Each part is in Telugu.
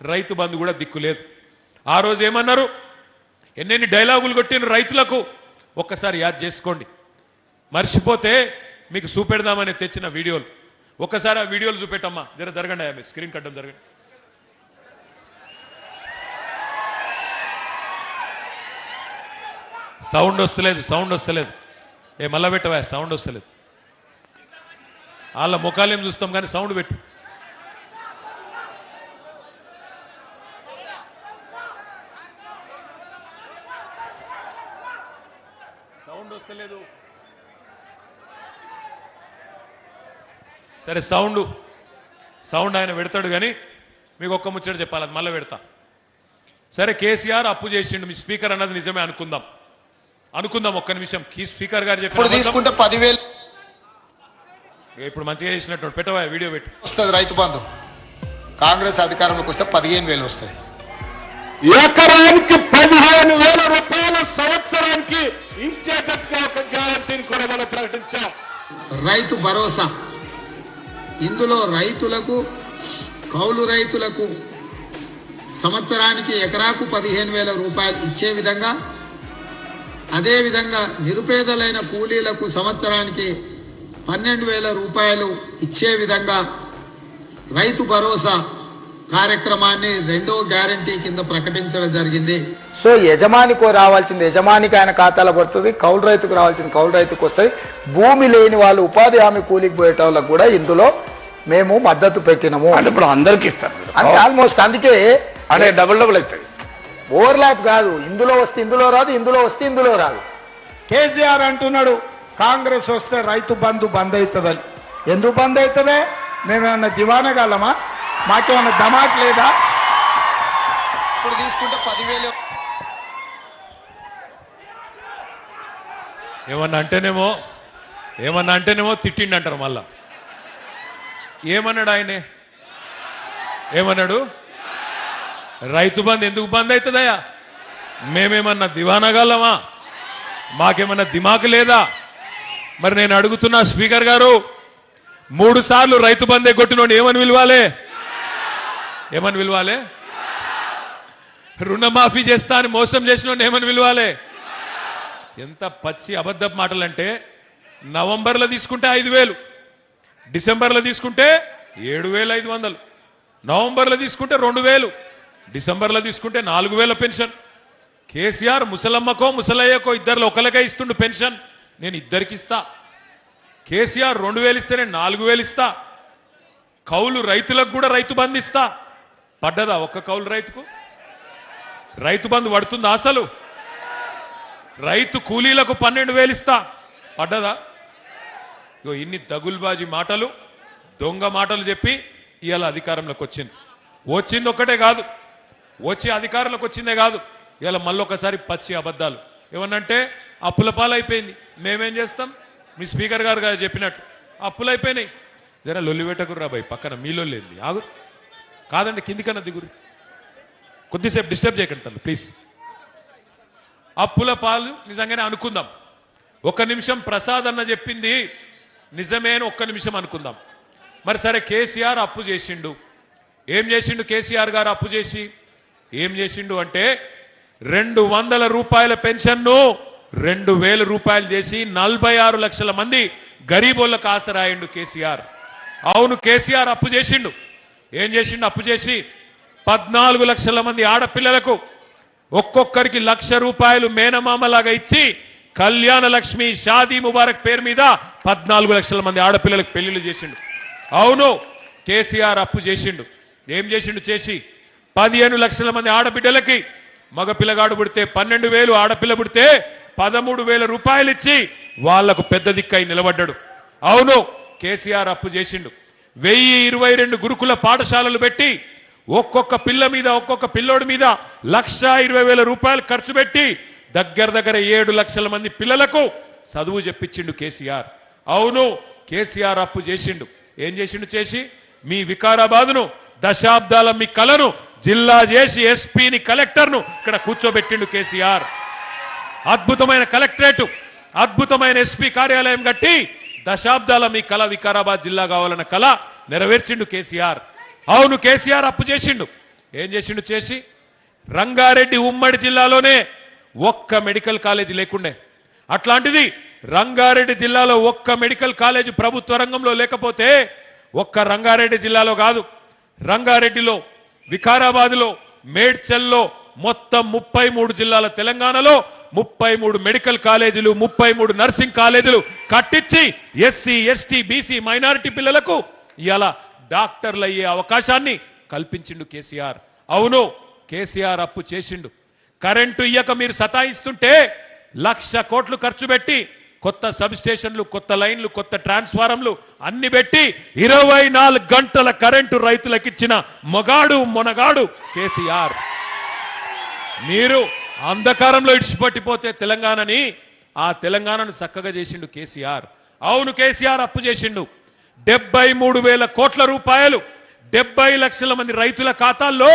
రైతు బంధు కూడా దిక్కులేదు. ఆ రోజు ఏమన్నారు, ఎన్నెన్ని డైలాగులు కొట్టిన రైతులకు ఒక్కసారి యాద్ చేసుకోండి. మర్చిపోతే మీకు చూపెడదామని తెచ్చిన వీడియోలు ఒక్కసారి ఆ వీడియోలు చూపెట్టమ్మా. జరగండి, ఆమె స్క్రీన్ కట్టడం జరగండి. సౌండ్ వస్తలేదు. ఏ మళ్ళా పెట్టవా, సౌండ్ వస్తలేదు. వాళ్ళ ముఖాలేం చూస్తాం కానీ సౌండ్ పెట్టు. సౌండ్ వస్తలేదు. సరే సౌండ్ ఆయన పెడతాడు కానీ మీకు ఒక్క ముచ్చట చెప్పాలి, అది మళ్ళీ పెడతా. సరే, కేసీఆర్ అప్పు చేసిండు, మీ స్పీకర్ అన్నది నిజమే అనుకుందాం. ఒక్క నిమిషం. స్పీకర్ గారు చెప్పి తీసుకుంటే 10,000 ఇప్పుడు మంచిగా చేసినట్టు పెట్టవా, వీడియో పెట్టు. వస్తుంది రైతు బంధు. కాంగ్రెస్ అధికారంలోకి వస్తే 15,000 వస్తాయి. ఎకరానికి 15,000 రూపాయల సంవత్సరానికి ఇచ్చేటట్టుగా ఒక గ్యారంటీని కూడా మనం ప్రకటించాం. రైతు భరోసా, ఇందులో రైతులకు, కౌలు రైతులకు సంవత్సరానికి ఎకరాకు 15,000 రూపాయలు ఇచ్చే విధంగా, అదేవిధంగా నిరుపేదలైన కూలీలకు సంవత్సరానికి 12,000 రూపాయలు ఇచ్చే విధంగా రైతు భరోసా కార్యక్రమాన్ని రెండో గ్యారంటీ కింద ప్రకటించడం జరిగింది. సో యజమానికి రావాల్సింది యజమానికి ఆయన ఖాతాలో పడుతుంది, కౌలు రైతుకు రావాల్సింది కౌలు రైతుకు వస్తుంది. భూమి లేని వాళ్ళు, ఉపాధి హామీ కూలికి పోయేట వాళ్ళకు కూడా ఇందులో మేము మద్దతు పెట్టినాము. అంటే ఇప్పుడు అందరికి ఇస్తారు అంటే ఆల్మోస్ట్, అందుకే అంటే డబుల్ అవుతుంది. ఓవర్లాప్ కాదు, ఇందులో వస్తే ఇందులో రాదు, ఇందులో వస్తే ఇందులో రాదు. కేసీఆర్ అంటున్నాడు కాంగ్రెస్ వస్తే రైతు బంధు బంద్ అవుతుందని. ఎందుకు బంద్ అవుతుందే? మేమేమన్నా దివానగలమా? మాకేమన్నా దమాక్ లేదా? ఇప్పుడు తీసుకుంటే 10,000. ఏమన్నా అంటేనేమో తిట్టిండి అంటారు. మళ్ళా ఏమన్నాడు ఆయనే? ఏమన్నాడు? రైతు బంధు ఎందుకు బంద్ అవుతుందయ్యా? మేమేమన్నా దివానగలమా? మాకేమన్నా దిమాకు లేదా? మరి నేను అడుగుతున్నా స్పీకర్ గారు, 3 సార్లు రైతు బందే కొట్టినోడు ఏమని విలువాలే? రుణమాఫీ చేస్తా అని మోసం చేసినోడు ఏమని విలువాలే? ఎంత పచ్చి అబద్ధపు మాటలంటే, నవంబర్లో తీసుకుంటే 5,000, డిసెంబర్లో తీసుకుంటే 7,500, నవంబర్లో తీసుకుంటే 2,000, డిసెంబర్లో తీసుకుంటే 4,000 పెన్షన్. కేసీఆర్ ముసలమ్మకో ముసలయ్యకో ఇద్దరిలో ఒకరికే ఇస్తుండు పెన్షన్. నేను ఇద్దరికి ఇస్తా. కేసీఆర్ 2,000 ఇస్తే నేను 4,000 ఇస్తా. కౌలు రైతులకు కూడా రైతు బంధు ఇస్తా. పడ్డదా ఒక్క కౌలు రైతుకు? రైతు బంధు పడుతుందా అసలు? రైతు కూలీలకు 12,000 ఇస్తా. పడ్డదా? ఇన్ని దగుల్బాజీ మాటలు, దొంగ మాటలు చెప్పి ఇవాళ అధికారంలోకి వచ్చింది ఒక్కటే కాదు, వచ్చి అధికారంలోకి వచ్చిందే కాదు, ఇవాళ మళ్ళొకసారి పచ్చి అబద్ధాలు. ఏమన్నంటే అప్పుల పాలైపోయింది. మేమేం చేస్తాం? మీ స్పీకర్ గారు చెప్పినట్టు అప్పులు అయిపోయినాయి. జరా లొల్లి పెట్టకుర్రా బాయ్, పక్కన మీ లొల్లి ఏంది? ఆగు, కాదండి కిందికన్నా దిగురు, కొద్దిసేపు డిస్టర్బ్ చేయకండి ప్లీజ్. అప్పుల పాలు నిజంగానే అనుకుందాం. ఒక్క నిమిషం ప్రసాద్ అన్న చెప్పింది నిజమే అని ఒక్క నిమిషం అనుకుందాం. మరి సరే, కేసీఆర్ అప్పు చేసిండు. ఏం చేసిండు కేసీఆర్ గారు? అప్పు చేసి ఏం చేసిండు అంటే 200 రూపాయల పెన్షన్ను 2,000 రూపాయలు చేసి 46 లక్షల మంది గరీబోళ్ళకు ఆసరాయిండు కేసీఆర్. అవును, కేసీఆర్ అప్పు చేసిండు. ఏం చేసిండు? అప్పు చేసి 14 లక్షల మంది ఆడపిల్లలకు ఒక్కొక్కరికి 1,00,000 రూపాయలు మేనమామలాగా ఇచ్చి కళ్యాణ లక్ష్మి షాదీ ముబారక్ పేరు మీద 14 లక్షల మంది ఆడపిల్లలకు పెళ్లిళ్ళు చేసిండు. అవును, కేసీఆర్ అప్పు చేసిండు. ఏం చేసిండు? చేసి 15 లక్షల మంది ఆడబిడ్డలకి, మగ పిల్లగాడు పుడితే 12,000, ఆడపిల్ల పుడితే 13,000 రూపాయలు ఇచ్చి వాళ్లకు పెద్ద దిక్కై నిలబడ్డాడు. అవును, కేసీఆర్ అప్పు చేసిండు. 1022 గురుకుల పాఠశాలలు పెట్టి ఒక్కొక్క పిల్ల మీద, ఒక్కొక్క పిల్లోడి మీద 1,20,000 రూపాయలు ఖర్చు పెట్టి దగ్గర 7 లక్షల మంది పిల్లలకు చదువు చెప్పించిండు కేసీఆర్. అవును, కేసీఆర్ అప్పు చేసిండు. ఏం చేసిండు? చేసి మీ వికారాబాద్ను, దశాబ్దాల మీ కలను జిల్లా చేసి ఎస్పీని, కలెక్టర్ను ఇక్కడ కూర్చోబెట్టిండు కేసీఆర్. అద్భుతమైన కలెక్టరేట్, అద్భుతమైన ఎస్పీ కార్యాలయం కట్టి దశాబ్దాల మీ కళ వికారాబాద్ జిల్లా కావాలన్న కళ నెరవేర్చిండు కేసీఆర్. అవును, కేసీఆర్ అప్పు చేసిండు. ఏం చేసిండు చేసి రంగారెడ్డి ఉమ్మడి జిల్లాలోనే ఒక్క మెడికల్ కాలేజీ లేకుండే. అట్లాంటిది రంగారెడ్డి జిల్లాలో ఒక్క మెడికల్ కాలేజీ ప్రభుత్వ రంగంలో లేకపోతే ఒక్క రంగారెడ్డి జిల్లాలో కాదు, రంగారెడ్డిలో, వికారాబాద్లో, మేడ్చల్లో మొత్తం 33 జిల్లాల తెలంగాణలో 33 మెడికల్ కాలేజీలు, 33 నర్సింగ్ కాలేజీలు కట్టించి ఎస్సీ, ఎస్టీ, బీసీ, మైనారిటీ పిల్లలకు ఇలా డాక్టర్లు అయ్యే అవకాశాన్ని కల్పించిండు కేసీఆర్. అవును, కేసీఆర్ అప్పు చేసిండు. కరెంటు ఇయ్యక మీరు సతాయిస్తుంటే 1,00,000 కోట్లు ఖర్చు పెట్టి కొత్త సబ్ స్టేషన్లు, కొత్త లైన్లు, కొత్త ట్రాన్స్ఫారంలు అన్ని పెట్టి 24 గంటల కరెంటు రైతులకు ఇచ్చిన మొనగాడు కేసీఆర్. మీరు అంధకారంలో ఇడిచిపట్టిపోతే తెలంగాణని, ఆ తెలంగాణను చక్కగా చేసిండు కేసీఆర్. అవును, కేసీఆర్ అప్పు చేసిండు. 73,000 కోట్ల రూపాయలు 70 లక్షల మంది రైతుల ఖాతాల్లో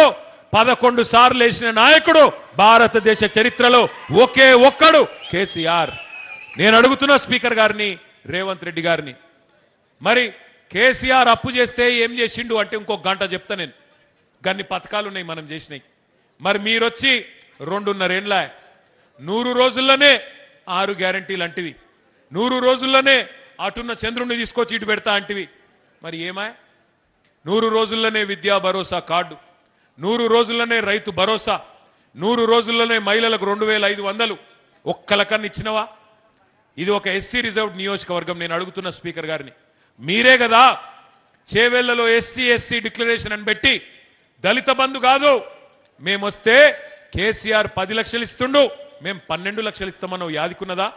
11 సార్లు వేసిన నాయకుడు భారతదేశ చరిత్రలో ఒకే ఒక్కడు కేసీఆర్. నేను అడుగుతున్నా స్పీకర్ గారిని, రేవంత్ రెడ్డి గారిని, మరి కేసీఆర్ అప్పు చేస్తే ఏం చేసిండు అంటే ఇంకో గంట చెప్తా నేను. గన్ని పథకాలు ఉన్నాయి మనం చేసినాయి. మరి మీరొచ్చి 2.5 ఏళ్ళ 100 రోజుల్లోనే 6 గ్యారంటీలు అంటివి, 100 రోజుల్లోనే అటున్న చంద్రుణ్ణి తీసుకొచ్చి ఇటు పెడతా అంటివి. మరి ఏమా 100 రోజుల్లోనే విద్యా భరోసా కార్డు, 100 రోజుల్లోనే రైతు భరోసా, 100 రోజుల్లోనే మహిళలకు 2,500 ఒక్కలకన్నా ఇచ్చినవా? ఇది ఒక ఎస్సీ రిజర్వ్డ్ నియోజకవర్గం. నేను అడుగుతున్న స్పీకర్ గారిని, మీరే కదా చేవెళ్లలో ఎస్సీ ఎస్సీ డిక్లరేషన్ అని పెట్టి దళిత బంధు కాదు మేమొస్తే కేసీఆర్ 10 లక్షలు ఇస్తుండు, మేము 12 లక్షలు ఇస్తామన్నావు, యాదికున్నదా?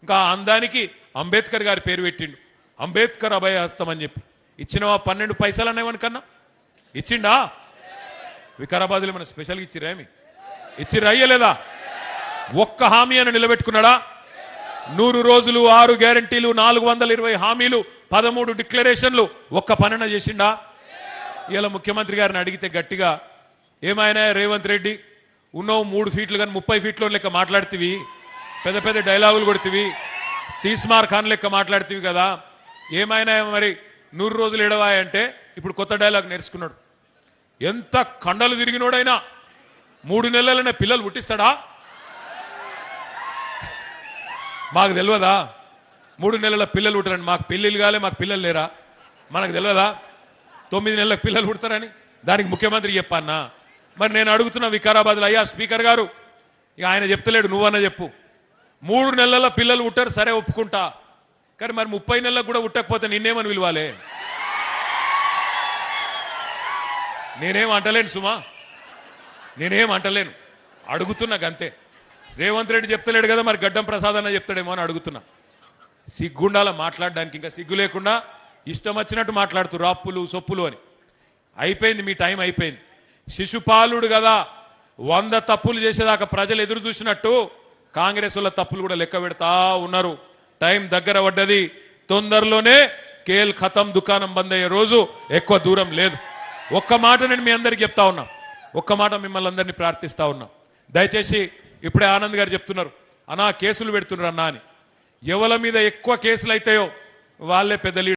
ఇంకా అందానికి అంబేద్కర్ గారి పేరు పెట్టిండు, అంబేద్కర్ అభయ హస్తం అని చెప్పి. ఇచ్చినవా 12 పైసలు అనేవనికన్నా? ఇచ్చిండా? వికారాబాద్లో మన స్పెషల్గా ఇచ్చిరా? ఏమి ఇచ్చిరా? అయ్యలేదా? ఒక్క హామీ అని నిలబెట్టుకున్నాడా? 100 రోజులు, 6 గ్యారంటీలు, 420 హామీలు, 13 డిక్లరేషన్లు, ఒక్క పనన చేసిండా? ఇలా ముఖ్యమంత్రి గారిని అడిగితే గట్టిగా, ఏమైనా రేవంత్ రెడ్డి ఉన్నావు 3 ఫీట్లు కానీ 30 ఫీట్లో లెక్క మాట్లాడుతీవి, పెద్ద పెద్ద డైలాగులు కొడుతీవి, తీస్మార్ ఖాన్ లెక్క మాట్లాడుతీవి కదా, ఏమైనా మరి 100 రోజులు ఎడవాయంటే ఇప్పుడు కొత్త డైలాగ్ నేర్చుకున్నాడు. ఎంత కండలు తిరిగినోడైనా 3 నెలలనే పిల్లలు పుట్టిస్తాడా? మాకు తెలియదా 3 నెలల పిల్లలు పుట్టారని? మాకు పెళ్ళిళ్ళు కాలే, మాకు పిల్లలు లేరా? మనకు తెలియదా 9 నెలలకు పిల్లలు పుడతారని? దానికి ముఖ్యమంత్రి చెప్పన్నా? మరి నేను అడుగుతున్న వికారాబాద్లో, అయ్యా స్పీకర్ గారు, ఇక ఆయన చెప్తలేడు, నువ్వన్నా చెప్పు. 3 నెలల పిల్లలు పుట్టారు, సరే ఒప్పుకుంటా, కానీ మరి 30 నెలలకు కూడా పుట్టకపోతే నిన్నేమని విలువాలే? నేనేం అంటలేను సుమా, నేనేం అంటలేను, అడుగుతున్నా గంతే. రేవంత్ రెడ్డి చెప్తలేడు కదా, మరి గడ్డం ప్రసాద్ అన్న చెప్తాడేమో అని అడుగుతున్నా. సిగ్గుండాల మాట్లాడడానికి, ఇంకా సిగ్గు లేకుండా ఇష్టం వచ్చినట్టు మాట్లాడుతూ రాప్పులు సొప్పులు అని. అయిపోయింది, మీ టైం అయిపోయింది. శిశుపాలుడు కదా 100 తప్పులు చేసేదాకా ప్రజలు ఎదురు చూసినట్టు కాంగ్రెస్ వాళ్ళ తప్పులు కూడా లెక్క పెడతా ఉన్నారు. టైం దగ్గర పడ్డది. తొందరలోనే కేల్ ఖతం దుకాణం బంద్ అయ్యే రోజు ఎక్కువ దూరం లేదు. ఒక్క మాట నేను మీ అందరికి చెప్తా ఉన్నా, ఒక్క మాట మిమ్మల్ని అందరినీ ప్రార్థిస్తా ఉన్నా. దయచేసి ఇప్పుడే ఆనంద్ గారు చెప్తున్నారు, అన్నా కేసులు పెడుతున్నారు అన్నా అని. ఎవరి మీద ఎక్కువ కేసులు అవుతాయో వాళ్ళే పెద్ద